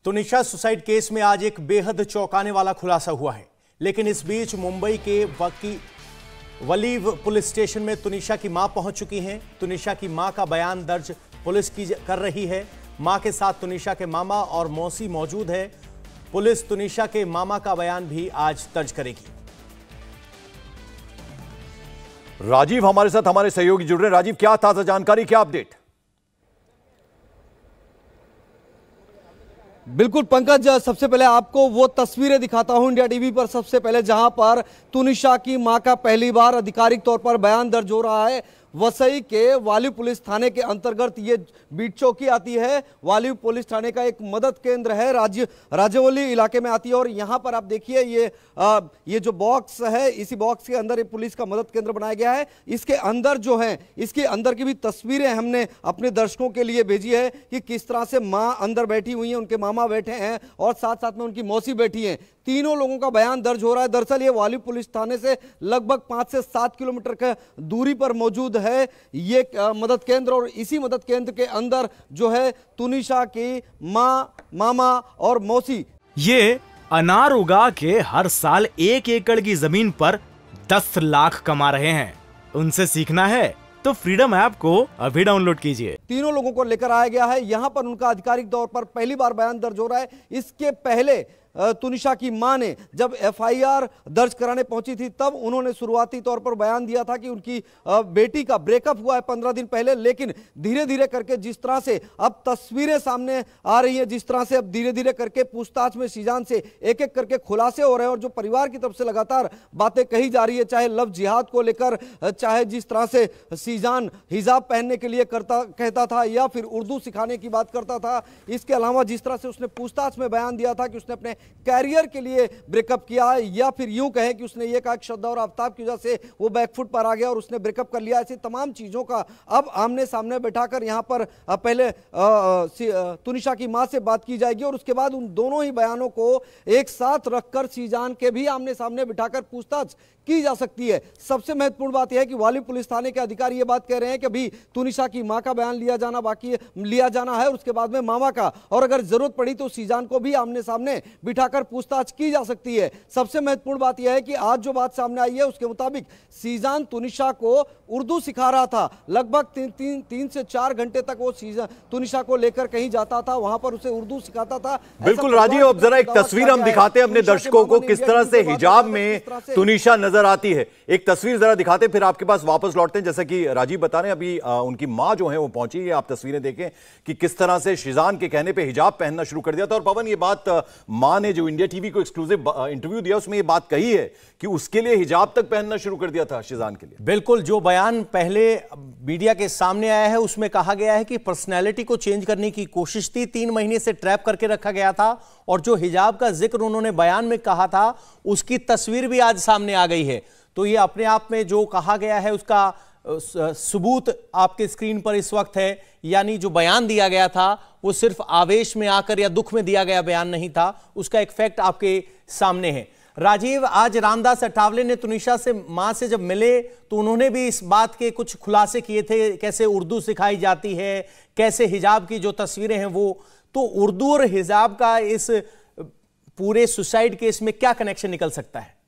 Tunisha suicide case में आज एक बेहद चौंकाने वाला खुलासा हुआ है। लेकिन इस बीच मुंबई के वलीव पुलिस स्टेशन में तुनिशा की मां पहुंच चुकी हैं। तुनिशा की मां का बयान दर्ज पुलिस कर रही है। मां के साथ तुनिशा के मामा और मौसी मौजूद है। पुलिस तुनिशा के मामा का बयान भी आज दर्ज करेगी। राजीव हमारे साथ हमारे सहयोगी जुड़ रहे हैं। राजीव, क्या ताजा जानकारी, क्या अपडेट? बिल्कुल पंकज, सबसे पहले आपको वो तस्वीरें दिखाता हूं इंडिया टीवी पर सबसे पहले, जहां पर तुनिशा की मां का पहली बार आधिकारिक तौर पर बयान दर्ज हो रहा है। वसई के वाली पुलिस थाने के अंतर्गत ये बीट चौकी आती है। वाली पुलिस थाने का एक मदद केंद्र है, राजवली इलाके में आती है। और यहाँ पर आप देखिए ये जो बॉक्स है, इसी बॉक्स के अंदर ये पुलिस का मदद केंद्र बनाया गया है। इसके अंदर जो है, इसके अंदर की भी तस्वीरें हमने अपने दर्शकों के लिए भेजी है कि किस तरह से माँ अंदर बैठी हुई है, उनके मामा बैठे हैं और साथ साथ में उनकी मौसी बैठी है। तीनों लोगों का बयान दर्ज हो रहा है। दरअसल ये वाली पुलिस थाने से लगभग 5 से 7 किलोमीटर की दूरी पर मौजूद है ये मदद केंद्र। और इसी मदद केंद्र के अंदर जो है तुनिशा की माँ, मामा और मौसी ये अनार उगा के हर साल 1 एकड़ की जमीन पर 10 लाख कमा रहे हैं। उनसे सीखना है तो फ्रीडम ऐप को अभी डाउनलोड कीजिए। तीनों लोगों को लेकर आया गया है। यहां पर उनका आधिकारिक तौर पर पहली बार बयान दर्ज हो रहा है। इसके पहले तुनिशा की मां ने जब एफआईआर दर्ज कराने पहुंची थी, तब उन्होंने शुरुआती तौर पर बयान दिया था कि उनकी बेटी का ब्रेकअप हुआ है 15 दिन पहले। लेकिन धीरे धीरे करके जिस तरह से अब तस्वीरें सामने आ रही हैं, जिस तरह से अब धीरे धीरे करके पूछताछ में सीजान से एक एक करके खुलासे हो रहे हैं और जो परिवार की तरफ से लगातार बातें कही जा रही है, चाहे लव जिहाद को लेकर, चाहे जिस तरह से सीजान हिजाब पहनने के लिए कहता था या फिर उर्दू सिखाने की बात करता था। इसके अलावा जिस तरह से उसने पूछताछ में बयान दिया था कि उसने अपने कैरियर के लिए ब्रेकअप किया है, या फिर यूं कहें कि उसने ये कहा कि श्रद्धा और आफ्ताब की वजह से वो बैकफुट पर आ गया और उसने ब्रेकअप कर लिया। ऐसी तमाम चीजों का अब आमने सामने बैठाकर यहां पर पहले तुनिशा की मां से बात की जाएगी और उसके बाद उन दोनों ही बयानों को एक साथ रखकर सीजान के भी आमने सामने बिठाकर पूछताछ की जा सकती है। सबसे महत्वपूर्ण बात यह है कि वाली पुलिस थाने के अधिकारी ये बात कह रहे हैं कि अभी तुनिशा की मां का बयान लिया जाना है, उसके बाद में मामा का, और अगर जरूरत पड़ी तो सीजान को भी आमने सामने बिठाकर पूछताछ की जा सकती है। सबसे महत्वपूर्ण बात यह है कि आज जो बात सामने आई है उसके मुताबिक सीजान तुनिशा को उर्दू सिखा रहा था। लगभग 3 से 4 घंटे तक वो तुनिशा को लेकर कहीं जाता था, वहां पर उसे उर्दू सिखाता था। बिल्कुल राजीव, अब जरा एक तस्वीर हम दिखाते हैं अपने दर्शकों को, किस तरह से हिजाब में तुनिशा नजर आती है। एक तस्वीर जरा दिखाते, फिर आपके पास वापस लौटते हैं। जैसा कि राजीव बता रहे हैं, अभी उनकी मां जो है वो पहुंची है। आप तस्वीरें देखें कि किस तरह से शीजान के कहने पे हिजाब पहनना शुरू कर दिया था। और पवन, ये बात मां ने जो इंडिया टीवी को एक्सक्लूसिव इंटरव्यू दिया उसमें ये बात कही है कि उसके लिए हिजाब तक पहनना शुरू कर दिया था शीजान के लिए। बिल्कुल, जो बयान पहले मीडिया के सामने आया है उसमें कहा गया है कि पर्सनैलिटी को चेंज करने की कोशिश थी, 3 महीने से ट्रैप करके रखा गया था। और जो हिजाब का जिक्र उन्होंने बयान में कहा था उसकी तस्वीर भी आज सामने आ गई है। तो ये अपने आप में जो कहा गया है उसका सबूत आपके स्क्रीन पर इस वक्त है। यानी जो बयान दिया गया था वो सिर्फ आवेश में आकर या दुख में दिया गया बयान नहीं था, उसका एक फैक्ट आपके सामने है। राजीव, आज रामदास अठावले ने तुनिशा से मां से जब मिले तो उन्होंने भी इस बात के कुछ खुलासे किए थे, कैसे उर्दू सिखाई जाती है, कैसे हिजाब की जो तस्वीरें हैं वो। तो उर्दू और हिजाब का इस पूरे सुसाइड केस में क्या कनेक्शन निकल सकता है?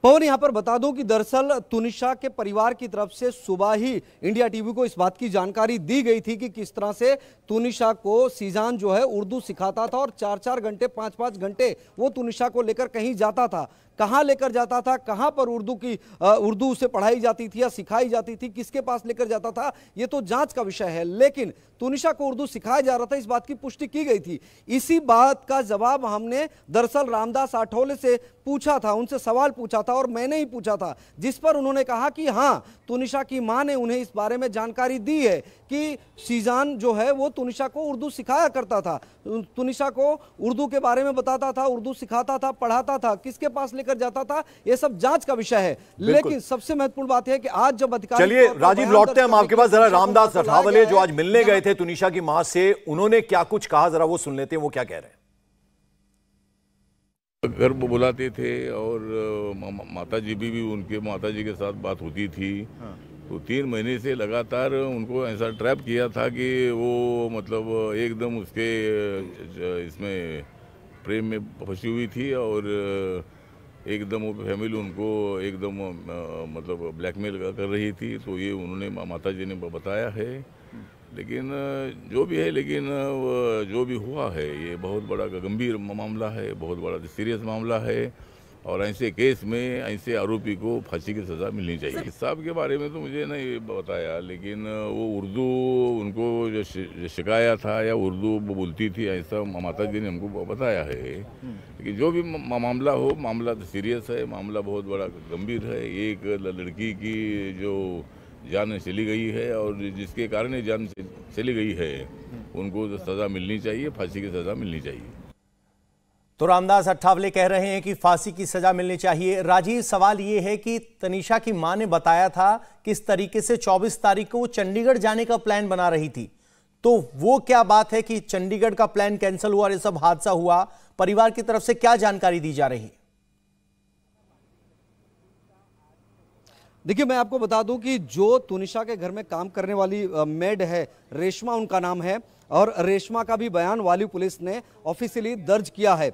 पवन, यहां पर बता दूं कि दरअसल तुनिशा के परिवार की तरफ से सुबह ही इंडिया टीवी को इस बात की जानकारी दी गई थी कि किस तरह से तुनिशा को सीजान जो है उर्दू सिखाता था और 4-4 घंटे 5-5 घंटे वो तुनिशा को लेकर कहीं जाता था। कहां लेकर जाता था, कहां पर उर्दू उसे पढ़ाई जाती थी या सिखाई जाती थी, किसके पास लेकर जाता था, ये तो जांच का विषय है। लेकिन तुनिशा को उर्दू सिखाया जा रहा था, इस बात की पुष्टि की गई थी। इसी बात का जवाब हमने दरअसल रामदास आठवले से पूछा था, उनसे सवाल पूछा था और मैंने ही पूछा था, जिस पर उन्होंने कहा कि हां, तुनिशा की मां ने उन्हें इस बारे में जानकारी दी है कि सीजान जो है वो तुनिशा को उर्दू सिखाया करता था, तुनिशा को उर्दू के बारे में बताता था, उर्दू सिखाता था, पढ़ाता था, किसके पास लेकर जाता था, ये सब जांच का विषय है। लेकिन सबसे महत्वपूर्ण बात है कि आज जब अधिकारी, चलिए राजीव लौटते हैं हम आपके पास। जरा रामदास अठावले जो आज मिलने गए थे तुनिशा की मां से, उन्होंने क्या कुछ कहा जरा वो सुन लेते हैं, वो क्या कह रहे हैं। घर बुलाते थे और माता जी भी उनके माता जी के साथ बात होती थी। तो 3 महीने से लगातार उनको ऐसा ट्रैप किया था कि वो मतलब एकदम उसके इसमें प्रेम में फंसी हुई थी और एकदम वो फैमिली उनको एकदम मतलब ब्लैकमेल कर रही थी। तो ये उन्होंने माता जी ने बताया है। लेकिन जो भी है, लेकिन जो भी हुआ है ये बहुत बड़ा गंभीर मामला है, बहुत बड़ा सीरियस मामला है और ऐसे केस में ऐसे आरोपी को फांसी की सज़ा मिलनी चाहिए। साहब के बारे में तो मुझे नहीं बताया, लेकिन वो उर्दू उनको जो शिकाया था या उर्दू बोलती थी ऐसा माता जी ने हमको बताया है। लेकिन जो भी मामला हो, मामला तो सीरियस है, मामला बहुत बड़ा गंभीर है। एक लड़की की जो जान चली गई है और जिसके कारण जान चली गई है उनको तो सज़ा मिलनी चाहिए, फांसी की सज़ा मिलनी चाहिए। तो रामदास अठावले कह रहे हैं कि फांसी की सजा मिलनी चाहिए। राजीव, सवाल यह है कि तनीषा की मां ने बताया था किस तरीके से 24 तारीख को वो चंडीगढ़ जाने का प्लान बना रही थी, तो वो क्या बात है कि चंडीगढ़ का प्लान कैंसिल हुआ और ये सब हादसा हुआ? परिवार की तरफ से क्या जानकारी दी जा रही है? देखिए, मैं आपको बता दूं कि जो तुनिशा के घर में काम करने वाली मेड है, रेशमा उनका नाम है, और रेशमा का भी बयान वाली पुलिस ने ऑफिशियली दर्ज किया है।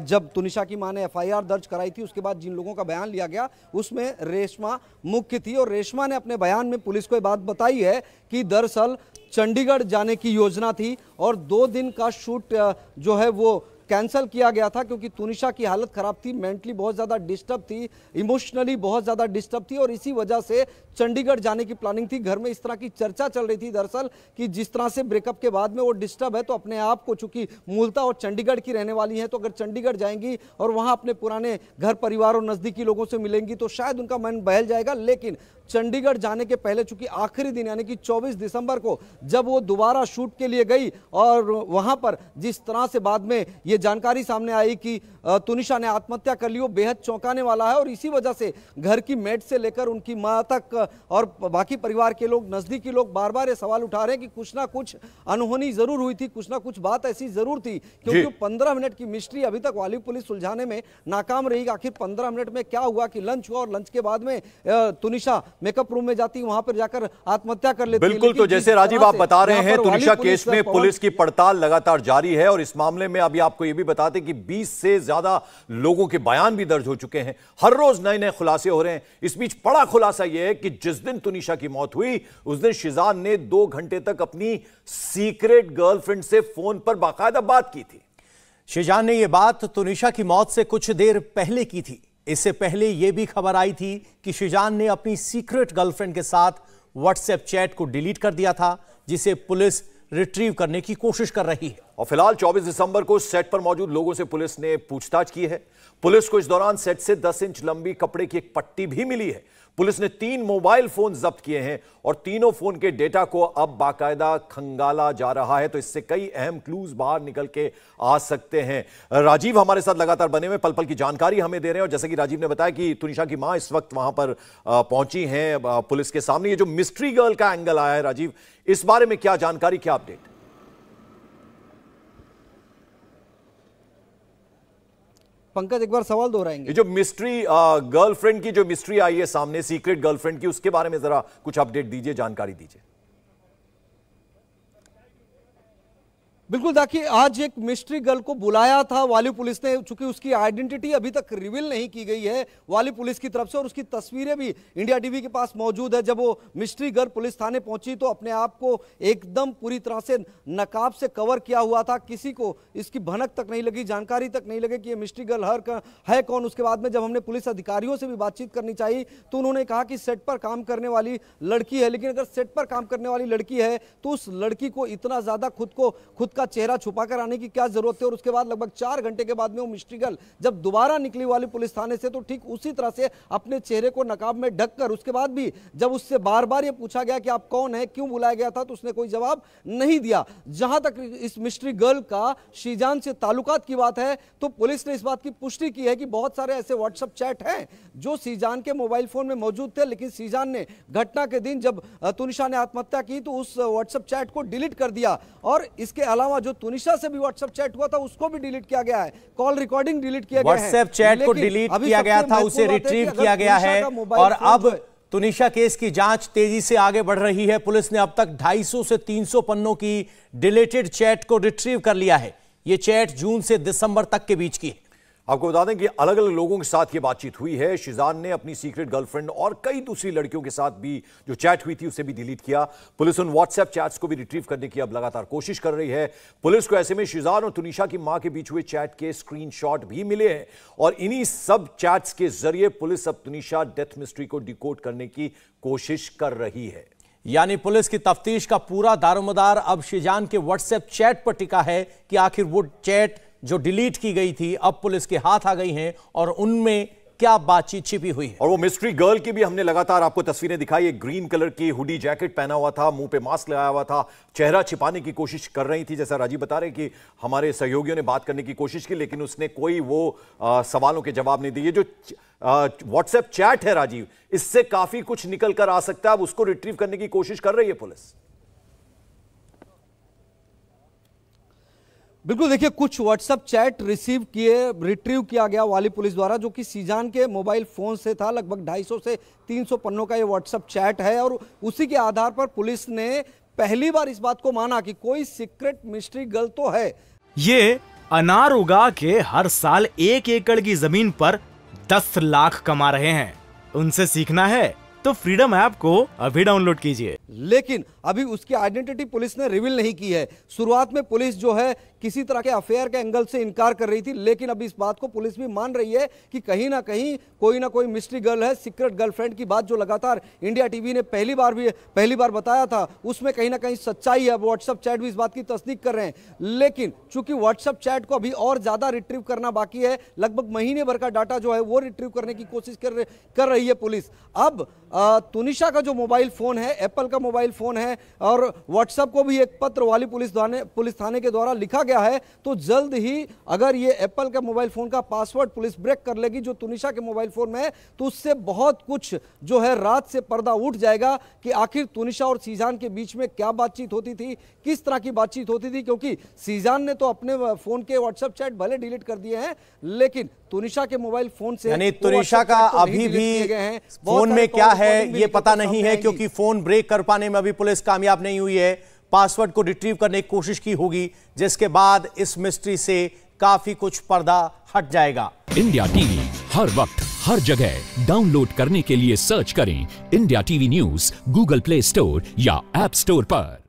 जब तुनिशा की मां ने एफआईआर दर्ज कराई थी उसके बाद जिन लोगों का बयान लिया गया उसमें रेशमा मुख्य थी और रेशमा ने अपने बयान में पुलिस को ये बात बताई है कि दरअसल चंडीगढ़ जाने की योजना थी और 2 दिन का शूट जो है वो कैंसिल किया गया था क्योंकि तुनिशा की हालत खराब थी, मेंटली बहुत ज़्यादा डिस्टर्ब थी, इमोशनली बहुत ज़्यादा डिस्टर्ब थी और इसी वजह से चंडीगढ़ जाने की प्लानिंग थी। घर में इस तरह की चर्चा चल रही थी दरअसल कि जिस तरह से ब्रेकअप के बाद में वो डिस्टर्ब है तो अपने आप को, चूंकि मूलतः और चंडीगढ़ की रहने वाली हैं, तो अगर चंडीगढ़ जाएंगी और वहाँ अपने पुराने घर परिवार और नज़दीकी लोगों से मिलेंगी तो शायद उनका मन बहल जाएगा। लेकिन चंडीगढ़ जाने के पहले चूंकि आखिरी दिन यानी कि 24 दिसंबर को जब वो दोबारा शूट के लिए गई और वहां पर जिस तरह से बाद में ये जानकारी सामने आई कि तुनिशा ने आत्महत्या कर ली, वो बेहद चौंकाने वाला है और इसी वजह से घर की मेड से लेकर उनकी मां तक और बाकी परिवार के लोग, नजदीकी लोग बार बार ये सवाल उठा रहे हैं कि कुछ ना कुछ अनहोनी जरूर हुई थी, कुछ ना कुछ बात ऐसी जरूर थी, क्योंकि 15 मिनट की मिस्ट्री अभी तक वाली पुलिस सुलझाने में नाकाम रही। आखिर 15 मिनट में क्या हुआ कि लंच हुआ और लंच के बाद में तुनिशा मेकअप रूम में जाती, वहां पर जाकर आत्महत्या कर लेती। बिल्कुल, तो जैसे राजीव आप बता रहे हैं तुनिशा केस में पुलिस की पड़ताल लगातार जारी है और इस मामले में अभी आपको यह भी बताते कि 20 से ज्यादा लोगों के बयान भी दर्ज हो चुके हैं, हर रोज नए नए खुलासे हो रहे हैं। इस बीच बड़ा खुलासा यह है कि जिस दिन तुनिशा की मौत हुई उस दिन शिजान ने 2 घंटे तक अपनी सीक्रेट गर्लफ्रेंड से फोन पर बाकायदा बात की थी। शिजान ने यह बात तुनिशा की मौत से कुछ देर पहले की थी। इससे पहले यह भी खबर आई थी कि शिजान ने अपनी सीक्रेट गर्लफ्रेंड के साथ व्हाट्सएप चैट को डिलीट कर दिया था, जिसे पुलिस रिट्रीव करने की कोशिश कर रही है। और फिलहाल 24 दिसंबर को सेट पर मौजूद लोगों से पुलिस ने पूछताछ की है। पुलिस को इस दौरान सेट से 10 इंच लंबी कपड़े की एक पट्टी भी मिली है। पुलिस ने 3 मोबाइल फोन जब्त किए हैं और तीनों फोन के डेटा को अब बाकायदा खंगाला जा रहा है, तो इससे कई अहम क्लूज बाहर निकल के आ सकते हैं। राजीव हमारे साथ लगातार बने हुए, पल पल की जानकारी हमें दे रहे हैं और जैसे कि राजीव ने बताया कि तुनिशा की मां इस वक्त वहां पर पहुंची हैं पुलिस के सामने। ये जो मिस्ट्री गर्ल का एंगल आया है राजीव, इस बारे में क्या जानकारी, क्या अपडेट? पंकज एक बार सवाल दोहराएंगे। ये जो मिस्ट्री गर्लफ्रेंड की जो मिस्ट्री आई है सामने, सीक्रेट गर्लफ्रेंड की, उसके बारे में जरा कुछ अपडेट दीजिए, जानकारी दीजिए। बिल्कुल, देखिए आज एक मिस्ट्री गर्ल को बुलाया था वाली पुलिस ने, चूंकि उसकी आइडेंटिटी अभी तक रिवील नहीं की गई है वाली पुलिस की तरफ से और उसकी तस्वीरें भी इंडिया टीवी के पास मौजूद है। जब वो मिस्ट्री गर्ल पुलिस थाने पहुंची तो अपने आप को एकदम पूरी तरह से नकाब से कवर किया हुआ था, किसी को इसकी भनक तक नहीं लगी, जानकारी तक नहीं लगी कि ये मिस्ट्री गर्ल है कौन। उसके बाद में जब हमने पुलिस अधिकारियों से भी बातचीत करनी चाहिए तो उन्होंने कहा कि सेट पर काम करने वाली लड़की है, लेकिन अगर सेट पर काम करने वाली लड़की है तो उस लड़की को इतना ज्यादा खुद का चेहरा छुपाकर आने की क्या जरूरत है। और उसके बाद लगभग 4 घंटे के बाद में वो मिस्ट्री गर्ल जब दोबारा निकली वाली पुलिस थाने से तो ठीक उसी तरह से अपने चेहरे को नकाब में ढककर, उसके बाद भी जब उससे बार बार ये पूछा गया कि आप कौन है, क्यों बुलाया गया था, तो उसने कोई जवाब नहीं दिया। जहां तक इस मिस्ट्री गर्ल का शीजान से ताल्लुकात की बात है तो पुलिस ने इस बात की पुष्टि की है कि बहुत सारे ऐसे व्हाट्सएप चैट हैं जो शीजान के मोबाइल फोन में मौजूद थे, लेकिन शीजान ने घटना के दिन जब तुनिशा ने आत्महत्या की तो उस व्हाट्सएप चैट को डिलीट कर दिया। और इसके अलावा जो तुनिशा से भी व्हाट्सएप चैट हुआ था उसको भी डिलीट किया गया है, कॉल रिकॉर्डिंग डिलीट किया गया है। व्हाट्सएप चैट को डिलीट किया गया था, उसे रिट्रीव किया गया है और अब तुनिशा केस की जांच तेजी से आगे बढ़ रही है। पुलिस ने अब तक 250 से 300 पन्नों की डिलीटेड चैट को रिट्रीव कर लिया है। यह चैट जून से दिसंबर तक के बीच की है। आपको बता दें कि अलग अलग लोगों के साथ ये बातचीत हुई है। शिजान ने अपनी सीक्रेट गर्लफ्रेंड और कई दूसरी लड़कियों के साथ भी जो चैट हुई थी उसे भी डिलीट किया। पुलिस उन व्हाट्सएप चैट्स को भी रिट्रीव करने की अब लगातार कोशिश कर रही है। पुलिस को ऐसे में शिजान और तुनिशा की मां के बीच हुए चैट के स्क्रीनशॉट भी मिले हैं और इन्हीं सब चैट्स के जरिए पुलिस अब तुनिशा डेथ मिस्ट्री को डिकोड करने की कोशिश कर रही है। यानी पुलिस की तफ्तीश का पूरा दारोमदार अब शिजान के व्हाट्सएप चैट पर टिका है कि आखिर वो चैट जो डिलीट की गई थी अब पुलिस के हाथ आ गई हैं और उनमें क्या बातचीत छिपी हुई है। और वो मिस्ट्री गर्ल की भी हमने लगातार आपको तस्वीरें दिखाई। एक ग्रीन कलर की हुडी जैकेट पहना हुआ था, मुंह पे मास्क लगाया हुआ था, चेहरा छिपाने की कोशिश कर रही थी। जैसा राजीव बता रहे कि हमारे सहयोगियों ने बात करने की कोशिश की लेकिन उसने कोई वो सवालों के जवाब नहीं दिए। जो व्हाट्सएप चैट है राजीव, इससे काफी कुछ निकल कर आ सकता है। अब उसको रिट्रीव करने की कोशिश कर रही है पुलिस। बिल्कुल, देखिए कुछ व्हाट्सएप चैट रिट्रीव किया गया वाली पुलिस द्वारा, जो कि सीजान के मोबाइल फोन से था। लगभग 250 से 300 पन्नों का ये व्हाट्सएप चैट है और उसी के आधार पर पुलिस ने पहली बार इस बात को माना कि कोई सीक्रेट मिस्ट्री गर्ल तो है। ये अनार उगा के हर साल 1 एकड़ की जमीन पर 10 लाख कमा रहे हैं। उनसे सीखना है तो फ्रीडम ऐप को अभी डाउनलोड कीजिए। लेकिन अभी उसकी आइडेंटिटी पुलिस ने रिवील नहीं की है। शुरुआत में पुलिस जो है किसी तरह के अफेयर के एंगल से इनकार कर रही थी, लेकिन अभी इस बात को पुलिस भी मान रही है कि कहीं ना कहीं कोई ना कोई मिस्ट्री गर्ल है। सीक्रेट गर्लफ्रेंड की बात जो लगातार इंडिया टीवी ने पहली बार बताया था, उसमें कहीं ना कहीं सच्चाई है। व्हाट्सएप चैट भी इस बात की तस्दीक कर रहे हैं। लेकिन चूंकि व्हाट्सएप चैट को अभी और ज्यादा रिट्रीव करना बाकी है, लगभग महीने भर का डाटा जो है वो रिट्रीव करने की कोशिश कर रही है पुलिस। अब तुनिशा का जो मोबाइल फोन है, एप्पल का मोबाइल फोन है और व्हाट्सएप को भी एक पत्र वाली पुलिस थाने के द्वारा लिखा गया है। तो जल्द ही अगर ये एप्पल का मोबाइल फोन का पासवर्ड पुलिस ब्रेक कर लेगी जो तुनिशा के मोबाइल फोन में है, तो उससे बहुत कुछ जो है रात से पर्दा उठ जाएगा कि आखिर तुनिशा और सीजान के बीच में क्या बातचीत होती थी, किस तरह की बातचीत होती थी। क्योंकि सीजान ने तो अपने फोन के व्हाट्सएप चैट भले डिलीट कर दिए हैं, लेकिन तुनिशा के मोबाइल फोन से, यानी तुनिशा का अभी भी फोन में क्या है ये पता नहीं है, क्योंकि फोन ब्रेक कर पाने में अभी पुलिस कामयाब नहीं हुई है। पासवर्ड को रिट्रीव करने की कोशिश की होगी, जिसके बाद इस मिस्ट्री से काफी कुछ पर्दा हट जाएगा। इंडिया टीवी हर वक्त हर जगह डाउनलोड करने के लिए सर्च करें India TV news Google play store या ऐप स्टोर पर।